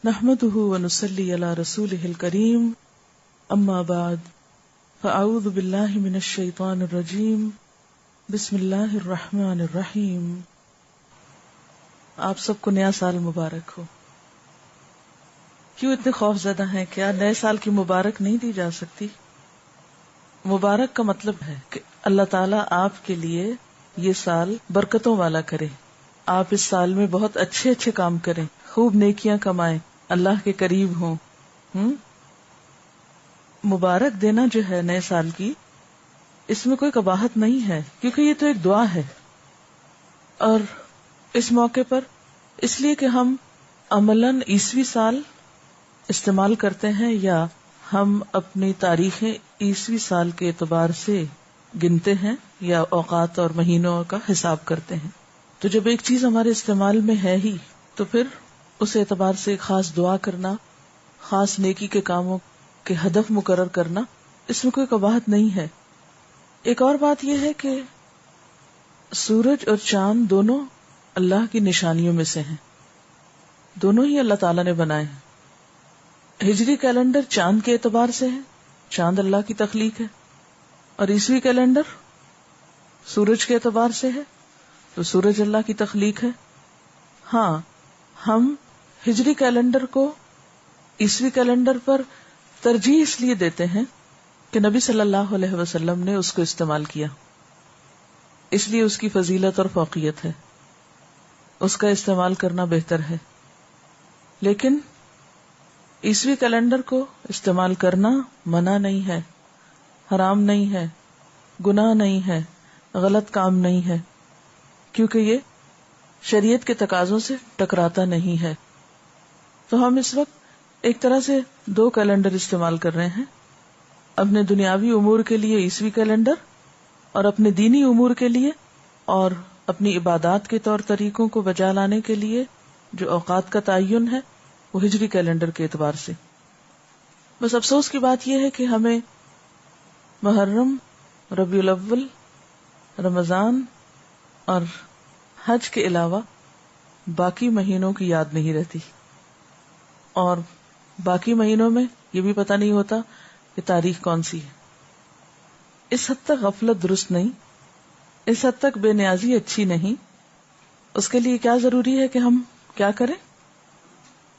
نحمده ونصلي على رسوله الكريم اما بعد فاعوذ بالله من الشيطان الرجيم بسم اللہ الرحمن الرحیم. آپ سب کو نیا سال مبارک ہو. کیوں اتنے خوف زدہ ہیں؟ کیا نئے سال کی مبارک نہیں دی جا سکتی؟ مبارک کا مطلب ہے کہ اللہ تعالیٰ آپ کے لیے یہ سال برکتوں والا کرے، آپ اس سال میں بہت اچھے اچھے کام کریں، خوب نیکیاں کمائیں، اللہ کے قریب ہوں. مبارک دینا جو ہے نئے سال کی، اس میں کوئی قباحت نہیں ہے، کیونکہ یہ تو ایک دعا ہے. اور اس موقع پر اس لیے کہ ہم عملاً عیسوی سال استعمال کرتے ہیں یا ہم اپنی تاریخ عیسوی سال کے اعتبار سے گنتے ہیں یا اوقات اور مہینوں کا حساب کرتے ہیں. تو جب ایک چیز ہمارے استعمال میں ہے ہی تو پھر اس اعتبار سے خاص دعا کرنا، خاص نیکی کے کاموں کے ہدف مقرر کرنا، اس میں کوئی قباحت نہیں ہے. ایک اور بات یہ ہے کہ سورج اور چاند دونوں اللہ کی نشانیوں میں سے ہیں، دونوں ہی اللہ تعالیٰ نے بنائے ہیں. ہجری کیلنڈر چاند کے اعتبار سے ہے، چاند اللہ کی تخلیق ہے، اور عیسوی کیلنڈر سورج کے اعتبار سے ہے تو سورج اللہ کی تخلیق ہے. ہاں، ہم ہجری کیلنڈر کو عیسوی کیلنڈر پر ترجیح اس لیے دیتے ہیں کہ نبی صلی اللہ علیہ وسلم نے اس کو استعمال کیا، اس لیے اس کی فضیلت اور فوقیت ہے، اس کا استعمال کرنا بہتر ہے. لیکن عیسوی کیلنڈر کو استعمال کرنا منع نہیں ہے، حرام نہیں ہے، گناہ نہیں ہے، غلط کام نہیں ہے، کیونکہ یہ شریعت کے تقاضوں سے ٹکراتا نہیں ہے. تو ہم اس وقت ایک طرح سے دو کیلنڈر استعمال کر رہے ہیں، اپنے دنیاوی امور کے لیے عیسوی کیلنڈر اور اپنے دینی امور کے لیے اور اپنی عبادات کے طور طریقوں کو بجا لانے کے لیے جو اوقات کا تعین ہے وہ ہجری کیلنڈر کے اعتبار سے. بس افسوس کی بات یہ ہے کہ ہمیں محرم، ربیع الاول، رمضان اور حج کے علاوہ باقی مہینوں کی یاد نہیں رہتی، اور باقی مہینوں میں یہ بھی پتہ نہیں ہوتا کہ تاریخ کون سی ہے. اس حد تک غفلت درست نہیں، اس حد تک بے نیازی اچھی نہیں. اس کے لیے کیا ضروری ہے کہ ہم کیا کریں؟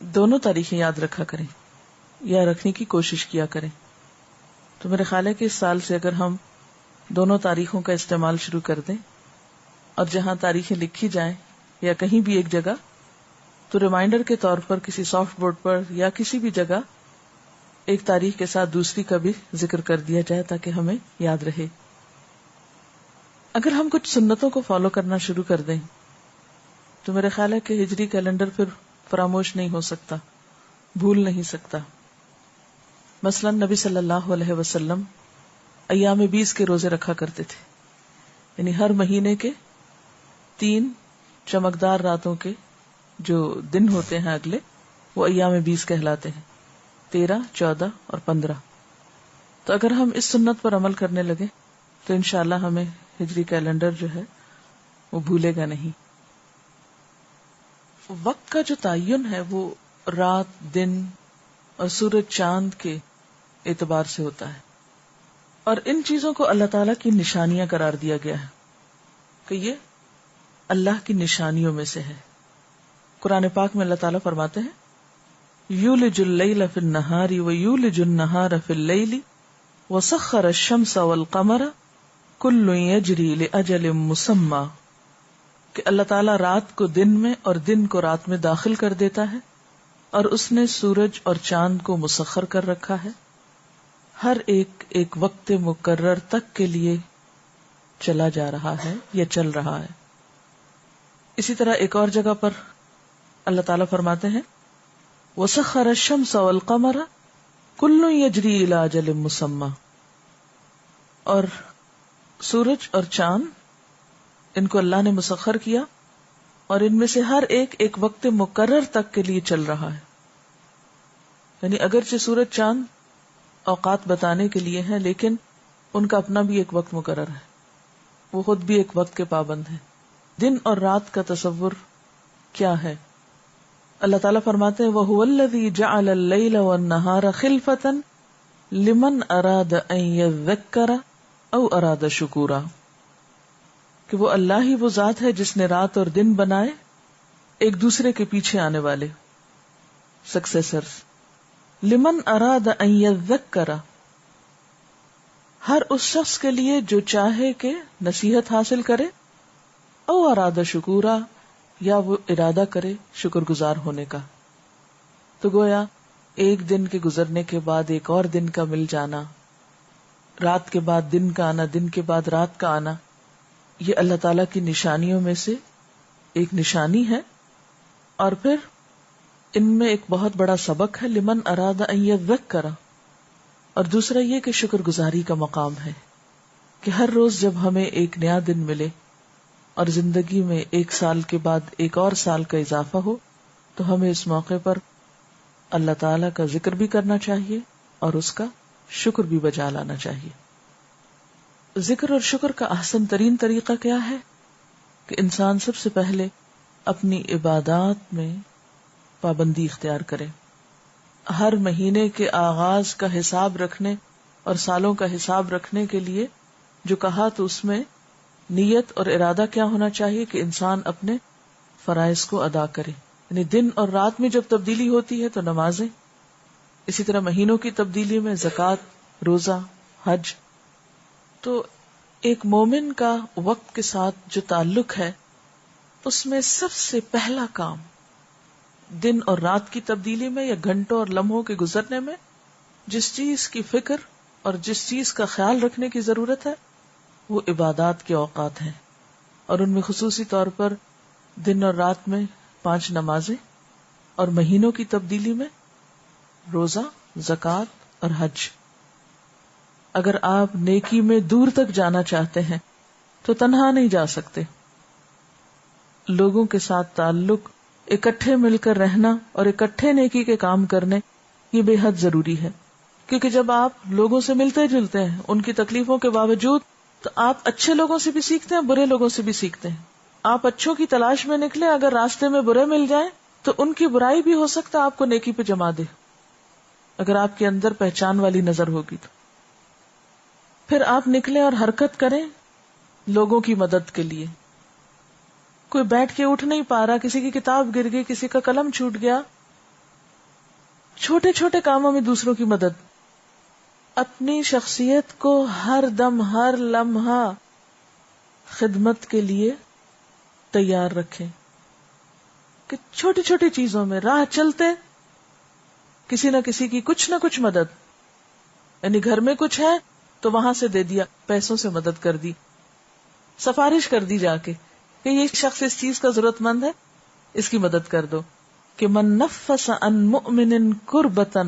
دونوں تاریخیں یاد رکھا کریں یا رکھنے کی کوشش کیا کریں. تو میرے خیال ہے کہ اس سال سے اگر ہم دونوں تاریخوں کا استعمال شروع کر دیں اور جہاں تاریخیں لکھی جائیں یا کہیں بھی ایک جگہ تو ریمائنڈر کے طور پر کسی سافٹ بورڈ پر یا کسی بھی جگہ ایک تاریخ کے ساتھ دوسری کا بھی ذکر کر دیا جائے تاکہ ہمیں یاد رہے. اگر ہم کچھ سنتوں کو فالو کرنا شروع کر دیں تو میرے خیال ہے کہ ہجری کیلنڈر پھر فراموش نہیں ہو سکتا، بھول نہیں سکتا. مثلا نبی صلی اللہ علیہ وسلم ایام 20 کے روزے رکھا کرتے تھے، یعنی ہر مہینے کے 3 چمکدار راتوں کے جو دن ہوتے ہیں اگلے، وہ ایام 20 کہلاتے ہیں، 13، 14 اور 15. تو اگر ہم اس سنت پر عمل کرنے لگے تو انشاءاللہ ہمیں ہجری کیلنڈر جو ہے وہ بھولے گا نہیں. وقت کا جو تعین ہے وہ رات، دن اور سورج چاند کے اعتبار سے ہوتا ہے، اور ان چیزوں کو اللہ تعالیٰ کی نشانیاں قرار دیا گیا ہے کہ یہ اللہ کی نشانیوں میں سے ہے. قرآن پاک میں اللہ تعالیٰ فرماتے ہیں یولج اللیل فی النہار ویولج النہار فی اللیل وسخر الشمس والقمر کل یجری لاجل مسمی، کہ اللہ تعالیٰ رات کو دن میں اور دن کو رات میں داخل کر دیتا ہے، اور اس نے سورج اور چاند کو مسخر کر رکھا ہے، ہر ایک ایک وقت مقرر تک کے لیے چلا جا رہا ہے یا چل رہا ہے. اسی طرح ایک اور جگہ پر اللہ تعالیٰ فرماتے ہیں وَسَخَّرَ الشَّمْسَ وَالْقَمَرَ كُلٌّ يَجْرِي إِلَىٰ أَجَلٍ مُّسَمًّى، اور سورج اور چاند ان کو اللہ نے مسخر کیا اور ان میں سے ہر ایک ایک وقت مقرر تک کے لیے چل رہا ہے. یعنی اگرچہ سورج چاند اوقات بتانے کے لیے ہیں لیکن ان کا اپنا بھی ایک وقت مقرر ہے، وہ خود بھی ایک وقت کے پابند ہیں. دن اور رات کا تصور کیا ہے؟ اللہ تعالیٰ فرماتے ہیں وَهُوَ الَّذِي جَعَلَ اللَّيْلَ وَالنَّهَارَ خِلْفَةً لِمَنْ أَرَادَ أَنْ يَذَّكَّرَ أَوْ أَرَادَ شُكُورًا، کہ وہ اللہ ہی وہ ذات ہے جس نے رات اور دن بنائے ایک دوسرے کے پیچھے آنے والے سکسیسرز. لمن اراد ان یذکر، ہر اس شخص کے لیے جو چاہے کہ نصیحت حاصل کرے، او اراد شکورا، یا وہ ارادہ کرے شکر گزار ہونے کا. تو گویا ایک دن کے گزرنے کے بعد ایک اور دن کا مل جانا، رات کے بعد دن کا آنا، دن کے بعد رات کا آنا، یہ اللہ تعالی کی نشانیوں میں سے ایک نشانی ہے. اور پھر ان میں ایک بہت بڑا سبق ہے لمن اراد ان یذکر، اور دوسرا یہ کہ شکر گزاری کا مقام ہے کہ ہر روز جب ہمیں ایک نیا دن ملے اور زندگی میں ایک سال کے بعد ایک اور سال کا اضافہ ہو، تو ہمیں اس موقع پر اللہ تعالی کا ذکر بھی کرنا چاہیے اور اس کا شکر بھی بجا لانا چاہیے. ذکر اور شکر کا احسن ترین طریقہ کیا ہے کہ انسان سب سے پہلے اپنی عبادات میں پابندی اختیار کرے. ہر مہینے کے آغاز کا حساب رکھنے اور سالوں کا حساب رکھنے کے لیے جو کہا تو اس میں نیت اور ارادہ کیا ہونا چاہیے کہ انسان اپنے فرائض کو ادا کرے. یعنی دن اور رات میں جب تبدیلی ہوتی ہے تو نمازیں، اسی طرح مہینوں کی تبدیلی میں زکوٰۃ، روزہ، حج. تو ایک مومن کا وقت کے ساتھ جو تعلق ہے اس میں سب سے پہلا کام دن اور رات کی تبدیلی میں یا گھنٹوں اور لمحوں کے گزرنے میں جس چیز کی فکر اور جس چیز کا خیال رکھنے کی ضرورت ہے وہ عبادات کے اوقات ہیں، اور ان میں خصوصی طور پر دن اور رات میں 5 نمازیں، اور مہینوں کی تبدیلی میں روزہ، زکوٰۃ اور حج. اگر آپ نیکی میں دور تک جانا چاہتے ہیں تو تنہا نہیں جا سکتے. لوگوں کے ساتھ تعلق، اکٹھے مل کر رہنا اور اکٹھے نیکی کے کام کرنے، یہ بے حد ضروری ہے. کیونکہ جب آپ لوگوں سے ملتے جلتے ہیں ان کی تکلیفوں کے باوجود، تو آپ اچھے لوگوں سے بھی سیکھتے ہیں، برے لوگوں سے بھی سیکھتے ہیں. آپ اچھوں کی تلاش میں نکلے، اگر راستے میں برے مل جائیں تو ان کی برائی بھی ہو سکتا ہے آپ کو نیکی پہ جما دے، اگر آپ کے اندر پہچان والی نظر ہوگی تو. پھر آپ نکلے اور حرکت کریں لوگوں کی مدد کے لیے. کوئی بیٹھ کے اٹھ نہیں پا رہا، کسی کی کتاب گر گئی، کسی کا قلم چھوٹ گیا، چھوٹے چھوٹے کاموں میں دوسروں کی مدد. اپنی شخصیت کو ہر دم ہر لمحہ خدمت کے لیے تیار رکھیں کہ چھوٹی چھوٹی چیزوں میں راہ چلتے کسی نہ کسی کی کچھ نہ کچھ مدد. یعنی گھر میں کچھ ہے تو وہاں سے دے دیا، پیسوں سے مدد کر دی، سفارش کر دی جا کے کہ یہ شخص اس چیز کا ضرورت مند ہے، اس کی مدد کر دو. کہ من نفس عن مؤمن کربتا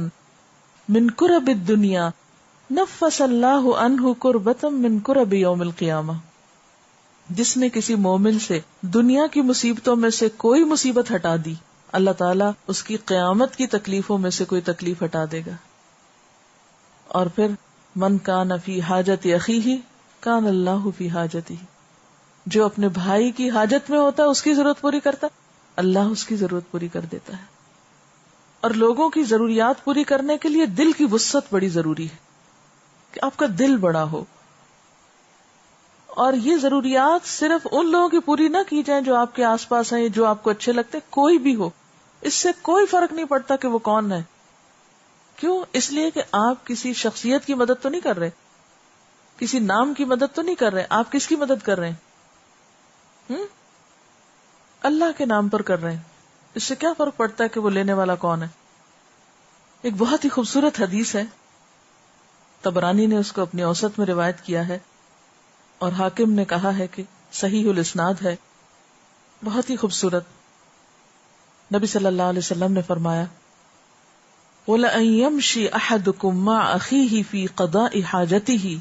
من کرب الدنیا نفس اللہ عنہ کربتا من کرب یوم القیامہ. جس نے کسی مومن سے دنیا کی مصیبتوں میں سے کوئی مصیبت ہٹا دی، اللہ تعالیٰ اس کی قیامت کی تکلیفوں میں سے کوئی تکلیف ہٹا دے گا. اور پھر من کان فی حاجت اخیہ کان اللہ فی حاجتہ، جو اپنے بھائی کی حاجت میں ہوتا ہے اس کی ضرورت پوری کرتا ہے، اللہ اس کی ضرورت پوری کر دیتا ہے. اور لوگوں کی ضروریات پوری کرنے کے لیے دل کی وسعت بڑی ضروری ہے کہ آپ کا دل بڑا ہو. اور یہ ضروریات صرف ان لوگوں کی پوری نہ کی جائیں جو آپ کے آس پاس ہیں، جو آپ کو اچھے لگتے، کوئی بھی ہو، اس سے کوئی فرق نہیں پڑتا کہ وہ کون ہے. کیوں؟ اس لیے کہ آپ کسی شخصیت کی مدد تو نہیں کر رہے، کسی نام کی مدد تو نہیں کر رہے. آپ کس کی مدد کر رہے ہیں؟ اللہ کے نام پر کر رہے ہیں. اس سے کیا فرق پڑتا ہے کہ وہ لینے والا کون ہے. ایک بہت ہی خوبصورت حدیث ہے، طبرانی نے اس کو اپنی اوسط میں روایت کیا ہے اور حاکم نے کہا ہے کہ صحیح الاسناد ہے، بہت ہی خوبصورت. نبی صلی اللہ علیہ وسلم نے فرمایا وَلَأَن يَمْشِي أَحَدُكُمْ مَعَ أَخِيهِ فِي قَضَاءِ حَاجَتِهِ،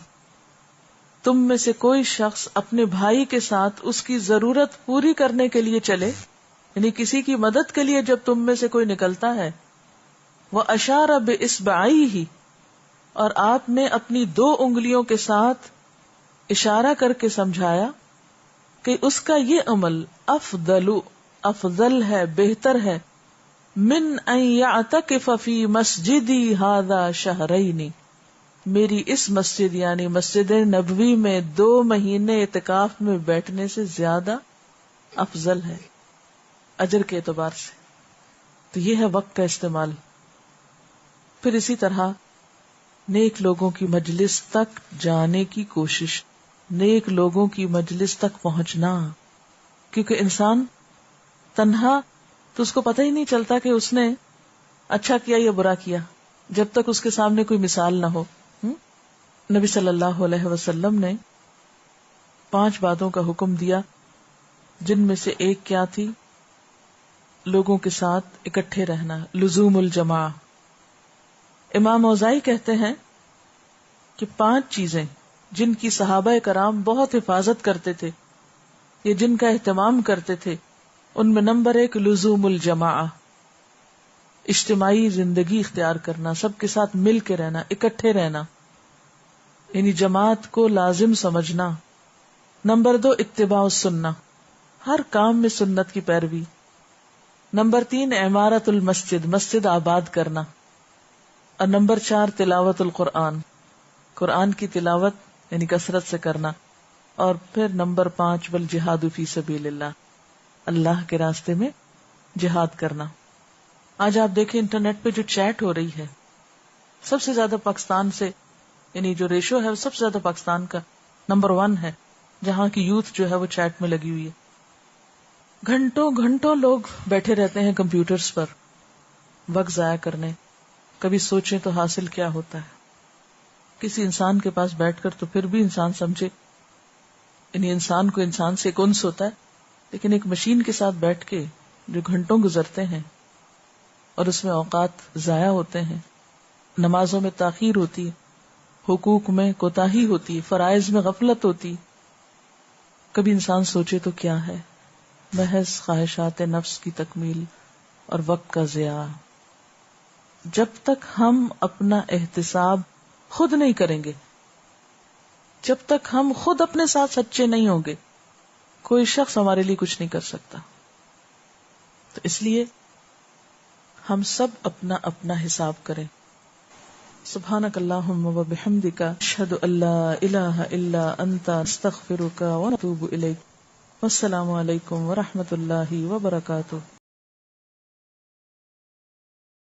تم میں سے کوئی شخص اپنے بھائی کے ساتھ اس کی ضرورت پوری کرنے کے لیے چلے، یعنی کسی کی مدد کے لیے جب تم میں سے کوئی نکلتا ہے، وَأَشَارَ بِإِصْبَعَيْهِ، اور آپ نے اپنی 2 انگلیوں کے ساتھ اشارہ کر کے سمجھایا کہ اس کا یہ عمل افضل ہے، بہتر ہے من ان یعتکف فی مسجدی ھذا شہرین، میری اس مسجد یعنی مسجد نبوی میں 2 مہینے اعتکاف میں بیٹھنے سے زیادہ افضل ہے اجر کے اعتبار سے. تو یہ ہے وقت کا استعمال. پھر اسی طرح نیک لوگوں کی مجلس تک جانے کی کوشش، نیک لوگوں کی مجلس تک پہنچنا، کیونکہ انسان تنہا تو اس کو پتہ ہی نہیں چلتا کہ اس نے اچھا کیا یا برا کیا جب تک اس کے سامنے کوئی مثال نہ ہو. نبی صلی اللہ علیہ وسلم نے 5 باتوں کا حکم دیا، جن میں سے ایک کیا تھی؟ لوگوں کے ساتھ اکٹھے رہنا، لزوم الجماع. امام اوزاعی کہتے ہیں کہ 5 چیزیں جن کی صحابہ کرام بہت حفاظت کرتے تھے یا جن کا اہتمام کرتے تھے، ان میں نمبر 1 لزوم الجماع، اجتماعی زندگی اختیار کرنا، سب کے ساتھ مل کے رہنا، اکٹھے رہنا، یعنی جماعت کو لازم سمجھنا. نمبر 2 اتباع السنہ، ہر کام میں سنت کی پیروی. نمبر 3 عمارت المسجد، مسجد آباد کرنا. اور نمبر 4 تلاوت القرآن، قرآن کی تلاوت یعنی کثرت سے کرنا. اور پھر نمبر 5 والجہاد فی سبیل اللہ، اللہ کے راستے میں جہاد کرنا. آج آپ دیکھیں انٹرنیٹ پہ جو چیٹ ہو رہی ہے، سب سے زیادہ پاکستان سے، یعنی جو ریشو ہے وہ سب سے زیادہ پاکستان کا نمبر 1 ہے، جہاں کی یوتھ جو ہے وہ چیٹ میں لگی ہوئی ہے. گھنٹوں گھنٹوں لوگ بیٹھے رہتے ہیں کمپیوٹرز پر وقت ضائع کرنے. کبھی سوچیں تو حاصل کیا ہوتا ہے. کسی انسان کے پاس بیٹھ کر تو پھر بھی انسان سمجھے، یعنی انسان کو انسان سے ایک انس ہوتا ہے، لیکن ایک مشین کے ساتھ بیٹھ کے جو گھنٹوں گزرتے ہیں اور اس میں اوقات ضائع ہوتے ہیں، نمازوں میں تاخیر ہوتی ہے، حقوق میں کوتاہی ہوتی، فرائض میں غفلت ہوتی. کبھی انسان سوچے تو کیا ہے، محض خواہشات نفس کی تکمیل اور وقت کا ضیاع. جب تک ہم اپنا احتساب خود نہیں کریں گے، جب تک ہم خود اپنے ساتھ سچے نہیں ہوں گے، کوئی شخص ہمارے لیے کچھ نہیں کر سکتا. تو اس لیے ہم سب اپنا اپنا حساب کریں. سبحانک اللہم و بحمدک، اشہد ان لا الہ الا انت، استغفرک و اتوب الیک. والسلام علیکم ورحمۃ اللہ وبرکاتہ.